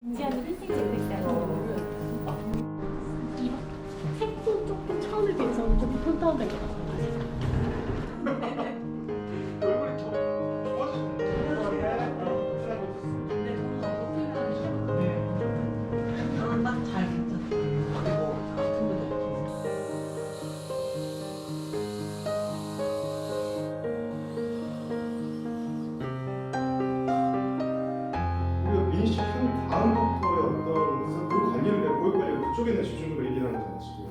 지하는 흰색 색깔. 색도 조금 처음에 비해서 좀 톤다운된 것 같아요. 민희 씨 큰 다음 덕터의 어떤 그 관리를 고액 관리를 그쪽에는 집중적으로 얘기를 하는 거잖아요 지금.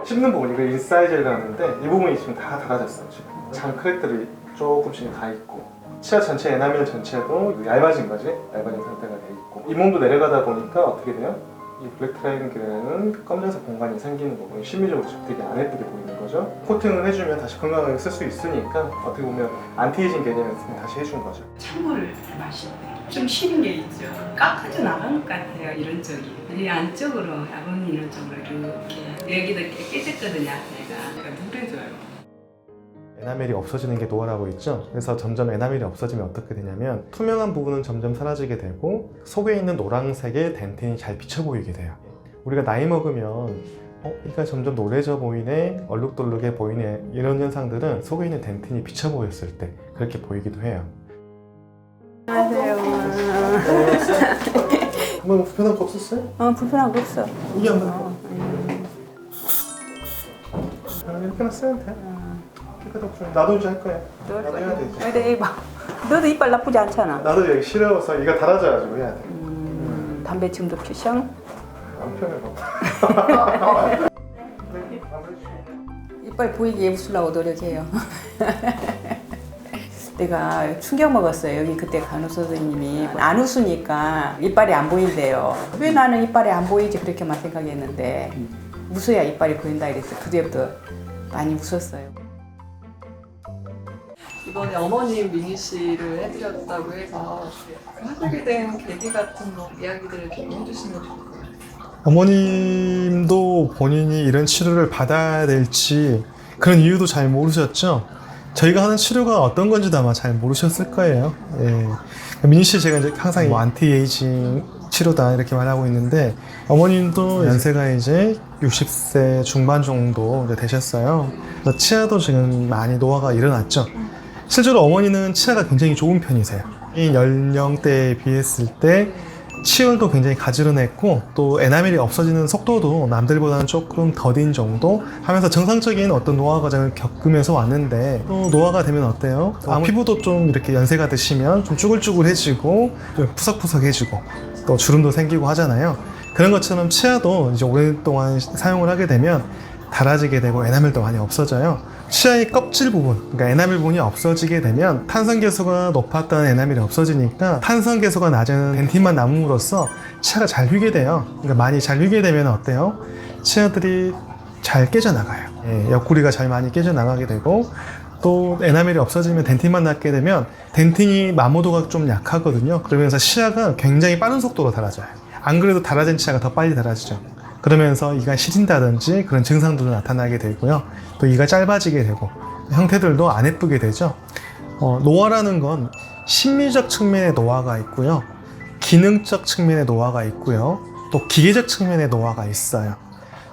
씹는 부분, 이거 인사이즈라고 하는데 이 부분이 지금 다 닫아졌어요. 지금 장 크랙들이 조금씩 다 있고 치아 전체 에나멜 전체도 얇아진 거지, 얇아진 상태가 돼 있고 잇몸도 내려가다 보니까 어떻게 돼요? 이 블랙 트라이앵글에는 검정색 공간이 생기는 거고 심미적으로 되게 안 예쁘게 보이는 거죠. 코팅을 해주면 다시 건강하게 쓸 수 있으니까 어떻게 보면 안티에이징 개념에서 다시 해준 거죠. 찬물을 마시고 좀 쉬는 게 있죠. 깎아져 나가는 것 같아요, 이런 쪽이. 이 안쪽으로, 아버님 이런 쪽으로 이렇게 여기도 깨졌거든요, 내가. 그러니까 누래져요. 에나멜이 없어지는 게 노화라고 있죠. 그래서 점점 에나멜이 없어지면 어떻게 되냐면 투명한 부분은 점점 사라지게 되고 속에 있는 노란색의 덴틴이 잘 비쳐 보이게 돼요. 우리가 나이 먹으면 이가 점점 노래져 보이네, 얼룩덜룩해 보이네, 이런 현상들은 속에 있는 덴틴이 비쳐 보였을 때 그렇게 보이기도 해요. 안녕하세요. 한번 불편한 거 없었어요? 불편한 거 없어. 이게 한번 이렇게 놨으면 돼. 나도 이제 할 거야. 나도 해야 되지. 근데 봐. 너도 이빨 나쁘지 않잖아. 나도 여기 시려워서 이가 닳아져가지고 해야 돼. 담배침도 피셔? 안 편해. 이빨 보이게 예쁘려고 노력해요. 내가 충격 먹었어요. 여기 그때 간호사 선생님이 안 웃으니까 이빨이 안 보인대요. 왜 나는 이빨이 안 보이지 그렇게만 생각했는데 웃어야 이빨이 보인다 이랬어. 그때부터 많이 웃었어요. 이번에 어머님 민희 씨를 해드렸다고 해서 하시게 된 계기 같은 거 이야기들을 좀 해주시면 좋을 것 같아요. 어머님도 본인이 이런 치료를 받아야 될지 그런 이유도 잘 모르셨죠? 저희가 하는 치료가 어떤 건지도 아마 잘 모르셨을 거예요. 예. 민희 씨 제가 이제 항상 뭐 안티에이징 치료다 이렇게 말하고 있는데 어머님도 연세가 이제 60세 중반 정도 이제 되셨어요. 그래서 치아도 지금 많이 노화가 일어났죠. 실제로 어머니는 치아가 굉장히 좋은 편이세요. 이 연령대에 비했을 때 치열도 굉장히 가지런했고 또 에나멜이 없어지는 속도도 남들보다는 조금 더딘 정도 하면서 정상적인 어떤 노화 과정을 겪으면서 왔는데 또 노화가 되면 어때요? 피부도 좀 이렇게 연세가 드시면 좀 쭈글쭈글해지고 좀 푸석푸석해지고 또 주름도 생기고 하잖아요. 그런 것처럼 치아도 이제 오랫동안 사용을 하게 되면 닳아지게 되고 에나멜도 많이 없어져요. 치아의 껍질 부분, 그러니까 에나멜 부분이 없어지게 되면 탄성계수가 높았던 에나멜이 없어지니까 탄성계수가 낮은 덴틴만 남음으로써 치아가 잘 휘게 돼요. 그러니까 많이 잘 휘게 되면 어때요? 치아들이 잘 깨져나가요. 옆구리가 잘 많이 깨져나가게 되고 또 에나멜이 없어지면 덴틴만 남게 되면 덴틴이 마모도가 좀 약하거든요. 그러면서 치아가 굉장히 빠른 속도로 닳아져요. 안 그래도 닳아진 치아가 더 빨리 닳아지죠. 그러면서 이가 시린다든지 그런 증상들도 나타나게 되고요. 또 이가 짧아지게 되고 형태들도 안 예쁘게 되죠. 노화라는 건 심미적 측면의 노화가 있고요. 기능적 측면의 노화가 있고요. 또 기계적 측면의 노화가 있어요.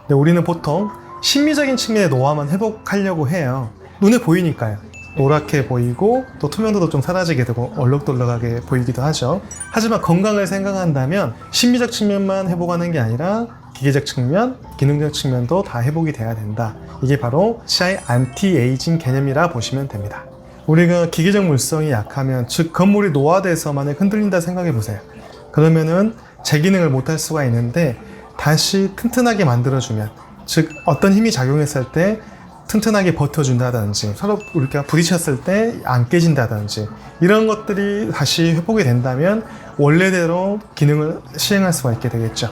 근데 우리는 보통 심미적인 측면의 노화만 회복하려고 해요. 눈에 보이니까요. 노랗게 보이고 또 투명도도 좀 사라지게 되고 얼룩덜룩하게 보이기도 하죠. 하지만 건강을 생각한다면 심미적 측면만 회복하는 게 아니라 기계적 측면, 기능적 측면도 다 회복이 돼야 된다. 이게 바로 치아의 안티에이징 개념이라 보시면 됩니다. 우리가 기계적 물성이 약하면, 즉 건물이 노화돼서 만약 흔들린다 생각해 보세요. 그러면은 재기능을 못할 수가 있는데 다시 튼튼하게 만들어주면, 즉 어떤 힘이 작용했을 때 튼튼하게 버텨준다든지 서로 우리가 부딪혔을 때 안 깨진다든지 이런 것들이 다시 회복이 된다면 원래대로 기능을 시행할 수가 있게 되겠죠.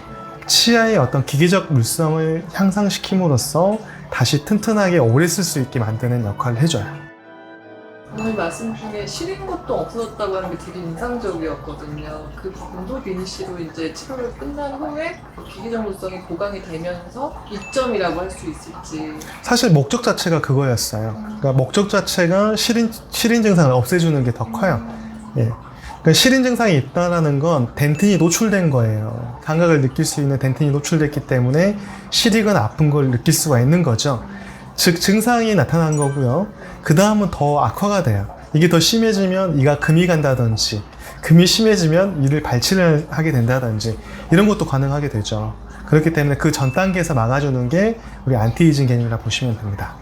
치아의 어떤 기계적 물성을 향상시킴으로써 다시 튼튼하게 오래 쓸 수 있게 만드는 역할을 해줘요. 오늘 말씀 중에 시린 것도 없어졌다고 하는 게 되게 인상적이었거든요. 그 부분도 미니 씨로 이제 치료를 끝난 후에 기기전문성이 보강이 되면서 이점이라고 할 수 있을지. 사실 목적 자체가 그거였어요. 그러니까 목적 자체가 시린 증상을 없애주는 게 더 커요. 예. 그러니까 시린 증상이 있다라는 건 덴틴이 노출된 거예요. 감각을 느낄 수 있는 덴틴이 노출됐기 때문에 시리거나 아픈 걸 느낄 수가 있는 거죠. 즉 증상이 나타난 거고요. 그 다음은 더 악화가 돼요. 이게 더 심해지면 이가 금이 간다든지, 금이 심해지면 이를 발치를 하게 된다든지 이런 것도 가능하게 되죠. 그렇기 때문에 그 전 단계에서 막아주는 게 우리 안티에이징 개념이라 보시면 됩니다.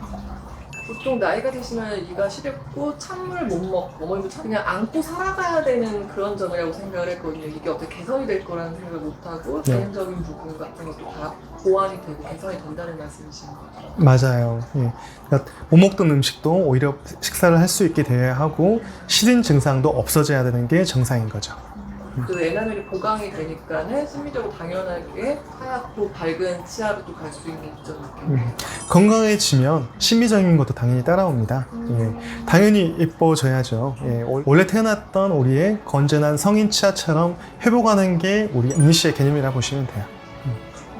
보통 나이가 드시면 이가 시렵고 찬물을 못 먹고 뭐 그냥 안고 살아가야 되는 그런 점이라고 생각을 했거든요. 이게 어떻게 개선이 될 거라는 생각을 못하고 네. 개인적인 부분 같은 것도 다 보완이 되고 개선이 된다는 말씀이신 거죠. 맞아요. 예. 그러니까 못 먹던 음식도 오히려 식사를 할 수 있게 돼야 하고 시린 증상도 없어져야 되는 게 정상인 거죠. 그 에나멜이 보강이 되니까는 심리적으로 당연하게 하얗고 밝은 치아로 또 갈 수 있는 이점이겠네요. 건강해지면 심미적인 것도 당연히 따라옵니다. 예. 당연히 예뻐져야죠. 예. 원래 태어났던 우리의 건전한 성인 치아처럼 회복하는 게 우리 미니 씨의 개념이라 보시면 돼요.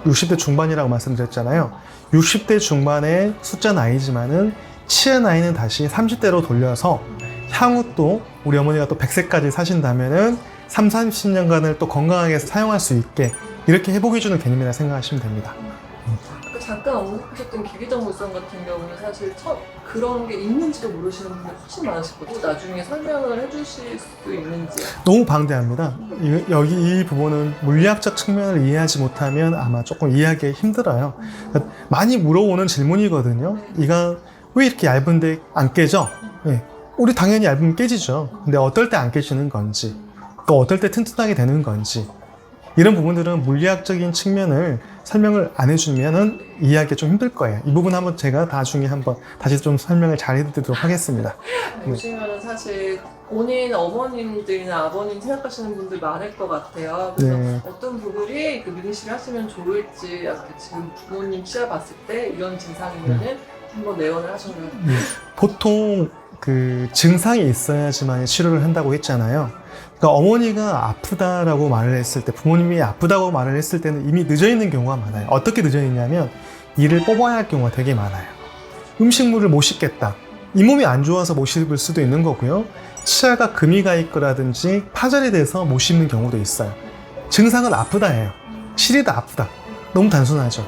60대 중반이라고 말씀드렸잖아요. 60대 중반의 숫자 나이지만은 치아 나이는 다시 30대로 돌려서 향후 또 우리 어머니가 또 100세까지 사신다면은 30-40년간을 또 건강하게 사용할 수 있게 이렇게 회복해주는 개념이라 생각하시면 됩니다. 아까 잠깐 언급하셨던 기기전문성 같은 경우는 사실 그런 게 있는지도 모르시는 분들 훨씬 많으실 거고 나중에 설명을 해주실 수 있는지. 너무 방대합니다. 여기 이 부분은 물리학적 측면을 이해하지 못하면 아마 조금 이해하기 힘들어요. 그러니까 많이 물어보는 질문이거든요. 이가 왜 이렇게 얇은데 안 깨져? 예. 우리 당연히 얇으면 깨지죠. 근데 어떨 때 안 깨지는 건지 또 어떨 때 튼튼하게 되는 건지 이런 부분들은 물리학적인 측면을 설명을 안 해주면은 이해하기 좀 힘들 거예요. 이 부분 한번 제가 나중에 한번 다시 좀 설명을 잘 해드리도록 하겠습니다. 보시면은 사실 본인 어머님들이나 아버님 생각하시는 분들 많을 것 같아요. 그래서 네. 어떤 부분이 그 미니 씨를 하시면 좋을지 지금 부모님 치아 봤을 때 이런 증상이면은 한번 내원을 하셔야 보통 그 증상이 있어야지만 치료를 한다고 했잖아요. 그러니까 어머니가 아프다라고 말을 했을 때, 부모님이 아프다고 말을 했을 때는 이미 늦어 있는 경우가 많아요. 어떻게 늦어 있냐면 이를 뽑아야 할 경우가 되게 많아요. 음식물을 못 씹겠다. 이 몸이 안 좋아서 못 씹을 수도 있는 거고요. 치아가 금이 가 있거라든지 파절이 돼서 못 씹는 경우도 있어요. 증상은 아프다예요. 시리다 아프다. 너무 단순하죠.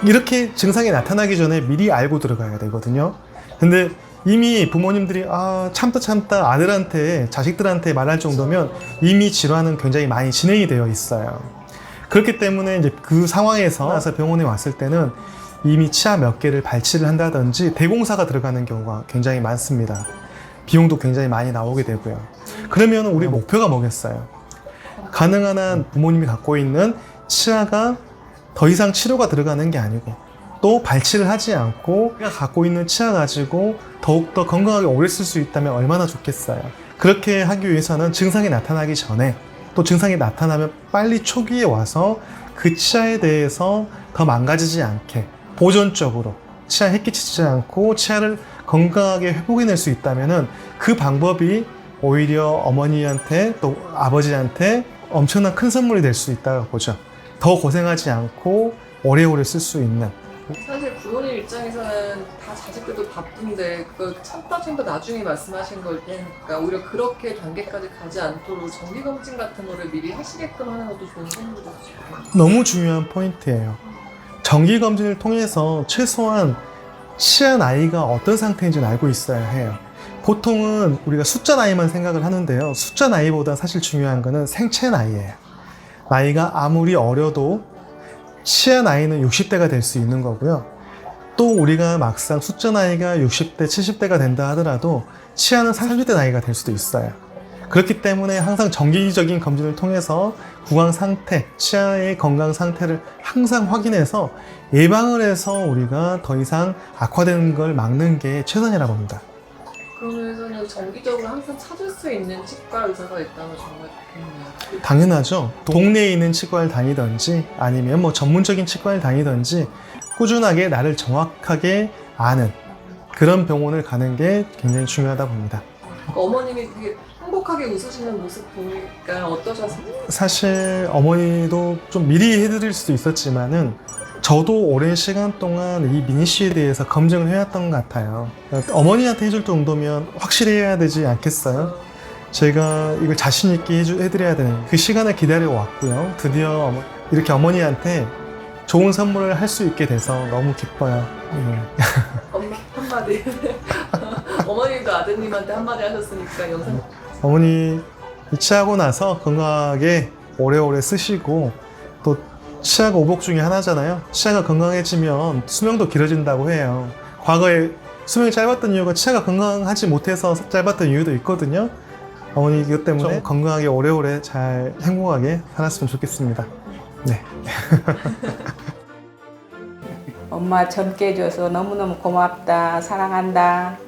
이렇게 증상이 나타나기 전에 미리 알고 들어가야 되거든요. 근데 이미 부모님들이 참다 아들한테 자식들한테 말할 정도면 이미 질환은 굉장히 많이 진행이 되어 있어요. 그렇기 때문에 이제 그 상황에서 나서 병원에 왔을 때는 이미 치아 몇 개를 발치를 한다든지 대공사가 들어가는 경우가 굉장히 많습니다. 비용도 굉장히 많이 나오게 되고요. 그러면 우리 목표가 뭐겠어요? 가능한 한 부모님이 갖고 있는 치아가 더 이상 치료가 들어가는 게 아니고 또 발치를 하지 않고 내가 갖고 있는 치아 가지고 더욱더 건강하게 오래 쓸 수 있다면 얼마나 좋겠어요. 그렇게 하기 위해서는 증상이 나타나기 전에 또 증상이 나타나면 빨리 초기에 와서 그 치아에 대해서 더 망가지지 않게 보존적으로 치아에 해끼치지 않고 치아를 건강하게 회복해낼 수 있다면 그 방법이 오히려 어머니한테 또 아버지한테 엄청난 큰 선물이 될 수 있다고 보죠. 더 고생하지 않고 오래오래 쓸 수 있는. 사실 부모님 입장에서는 다 자식들도 바쁜데 그걸 참다 나중에 말씀하신 걸 테니까 오히려 그렇게 단계까지 가지 않도록 정기검진 같은 거를 미리 하시게끔 하는 것도 좋은 선물이죠. 너무 중요한 포인트예요. 정기검진을 통해서 최소한 치아 나이가 어떤 상태인지는 알고 있어야 해요. 보통은 우리가 숫자 나이만 생각을 하는데요. 숫자 나이보다 사실 중요한 거는 생체 나이예요. 나이가 아무리 어려도 치아 나이는 60대가 될 수 있는 거고요. 또 우리가 막상 숫자 나이가 60대, 70대가 된다 하더라도 치아는 30대 나이가 될 수도 있어요. 그렇기 때문에 항상 정기적인 검진을 통해서 구강 상태, 치아의 건강 상태를 항상 확인해서 예방을 해서 우리가 더 이상 악화되는 걸 막는 게 최선이라고 봅니다. 그러면서는 정기적으로 항상 찾을 수 있는 치과 의사가 있다면 정말 좋겠네요. 당연하죠. 동네에 있는 치과를 다니든지 아니면 뭐 전문적인 치과를 다니든지 꾸준하게 나를 정확하게 아는 그런 병원을 가는 게 굉장히 중요하다 봅니다. 어머님이 되게 행복하게 웃으시는 모습 보니까 어떠셨어요? 사실 어머니도 좀 미리 해드릴 수도 있었지만은 저도 오랜 시간 동안 이 미니 씨에 대해서 검증을 해왔던 것 같아요. 어머니한테 해줄 정도면 확실히 해야 되지 않겠어요? 제가 이걸 자신 있게 해드려야 되는 그 시간을 기다려 왔고요. 드디어 이렇게 어머니한테 좋은 선물을 할 수 있게 돼서 너무 기뻐요. 엄마 한마디. 어머님도 아드님한테 한마디 하셨으니까 영상. 어머니 이치하고 나서 건강하게 오래오래 쓰시고 또 치아가 오복 중에 하나잖아요. 치아가 건강해지면 수명도 길어진다고 해요. 과거에 수명이 짧았던 이유가 치아가 건강하지 못해서 짧았던 이유도 있거든요. 어머니 이것 때문에 좀 건강하게 오래오래 잘 행복하게 살았으면 좋겠습니다. 네. 엄마 젊게 해줘서 너무너무 고맙다. 사랑한다.